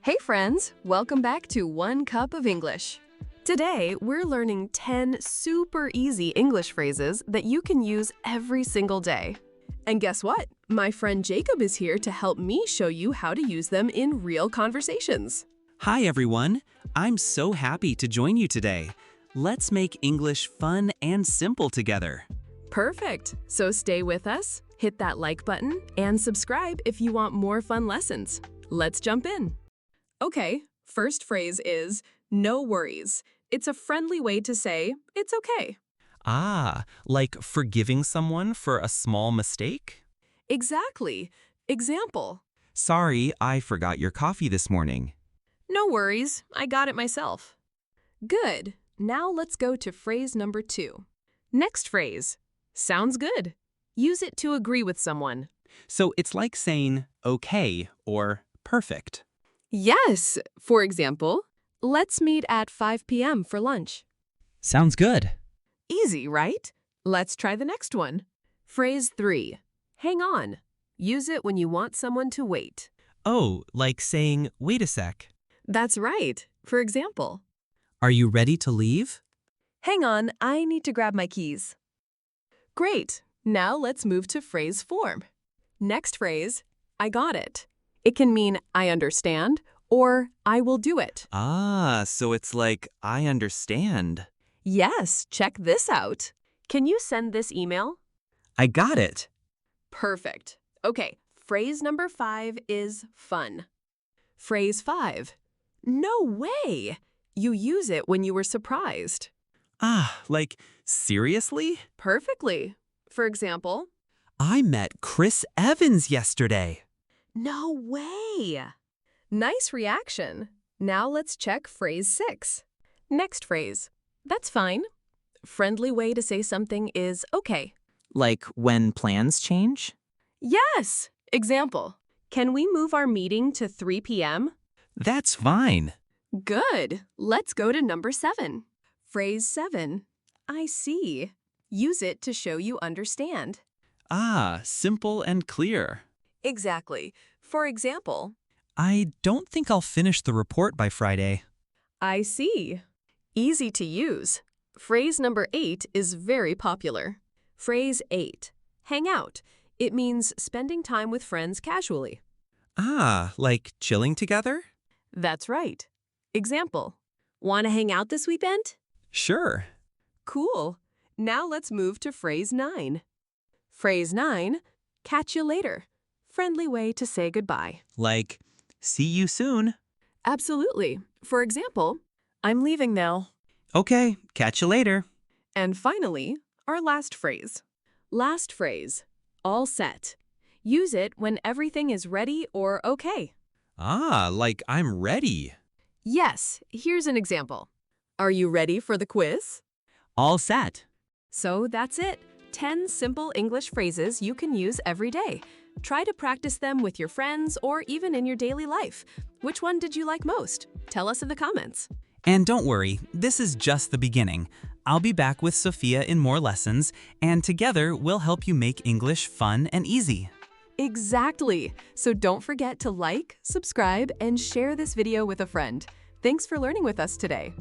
Hey friends, welcome back to One Cup of English. Today, we're learning 10 super easy English phrases that you can use every single day. And guess what? My friend Jacob is here to help me show you how to use them in real conversations. Hi everyone, I'm so happy to join you today. Let's make English fun and simple together. Perfect. So stay with us, hit that like button, and subscribe if you want more fun lessons. Let's jump in. Okay, first phrase is no worries. It's a friendly way to say it's okay. Like forgiving someone for a small mistake? Exactly. Example. Sorry, I forgot your coffee this morning. No worries, I got it myself. Good. Now let's go to phrase number 2. Next phrase. Sounds good. Use it to agree with someone. So it's like saying okay or perfect. Yes. For example, let's meet at 5 p.m. for lunch. Sounds good. Easy, right? Let's try the next one. Phrase 3. Hang on. Use it when you want someone to wait. Oh, like saying wait a sec. That's right. For example, Are you ready to leave? hang on, I need to grab my keys. Great. Now let's move to phrase 4. Next phrase, I got it. It can mean I understand or I will do it. So it's like I understand. Yes, check this out. Can you send this email? I got it. Perfect. Okay, phrase number 5 is fun. Phrase 5. No way! You use it when you were surprised. Like seriously? Perfectly. For example, I met Chris Evans yesterday. no way! Nice reaction. Now let's check phrase 6. Next phrase. That's fine. Friendly way to say something is okay. Like when plans change? Yes! Example. Can we move our meeting to 3 p.m.? That's fine. Good. Let's go to number 7. Phrase 7. I see. Use it to show you understand. Simple and clear. Exactly. For example, I don't think I'll finish the report by Friday. I see. Easy to use. Phrase number 8 is very popular. Phrase 8. Hang out. It means spending time with friends casually. Like chilling together? That's right. Example. Want to hang out this weekend? Sure. Cool. Now let's move to phrase 9. Phrase 9. Catch you later. Friendly way to say goodbye. Like, see you soon. Absolutely. For example, I'm leaving now. Okay, catch you later. And finally, our last phrase. Last phrase. All set. Use it when everything is ready or okay. Like I'm ready. Yes, here's an example. Are you ready for the quiz? All set. So that's it. 10 simple English phrases you can use every day. Try to practice them with your friends or even in your daily life. Which one did you like most? Tell us in the comments. And don't worry, this is just the beginning. I'll be back with Sophia in more lessons, and together we'll help you make English fun and easy. Exactly. So don't forget to like, subscribe, and share this video with a friend. Thanks for learning with us today.